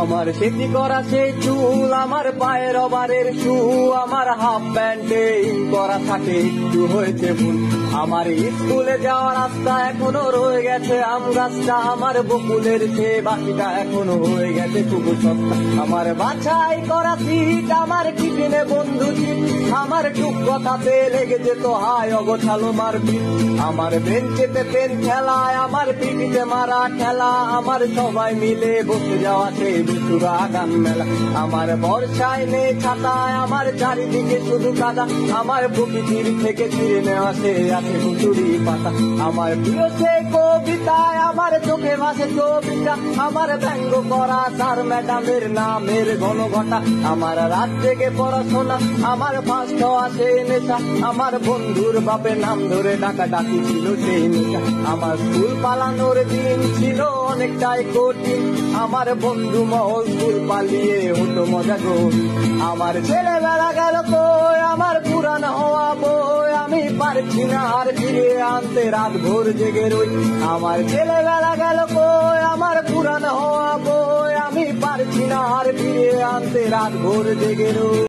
আমার সেটি করা সেই চুল, আমার পায়ের রবারের শু, আমার হাফ প্যান্টে ইন করা থাকে একটু হয়েছে ভুল। আমার স্কুলে যাওয়ার রাস্তা এখনো রয়ে গেছে আম গাছটা, আমার বকুলের চেয়ে বাকিটা এখনো হয়ে গেছে টুকু সস্তা। আমার বাছাই করা সিট, আমার টিফিনে বন্ধু চিট, আমার টুক কথাতে লেগে যেত হায় অগোছালো মারপিট। আমার বেঞ্চেতে পেন খেলায়, আমার পিঠিতে মারা খেলা, আমার সবাই মিলে বসে যাওয়া সেই বেসুরা গান মেলা। আমার বর্ষায় নেই ছাতায়, আমার চারিদিকে শুধু কাদা, আমার প্রকৃতির থেকে ছিঁড়ে নেওয়া সে আছে কুচুরি পাতা। আমার প্রিয় সে কবিতায়, আমার চোখে ভাসে কবিতা, আমার ব্যঙ্গ করা স্যার ম্যাডামের নামের ঘন ঘটা। আমার রাত জেগে পড়াশোনা, আমার ফার্স্ট হওয়া সে নেশা, আমার বন্ধুর বাপের নাম ধরে ডাকা ডাকি ছিল সেই নেশা। আমার স্কুল পালানোর দিন ছিল অনেকটাই কঠিন, আমার বন্ধু মহল স্কুল পালিয়ে হতো মজা গো। আমার ছেলেবেলা গেল কই, আমার পুরান হওয়া বই আমি পারছি না আর ফিরে আনতে, রাত ভোর জেগে রই। আমার ছেলেবেলা গেল কই, আমার পুরান হওয়া বই আমি পারছি না আর ফিরে আনতে, রাত ভোর জেগে রই।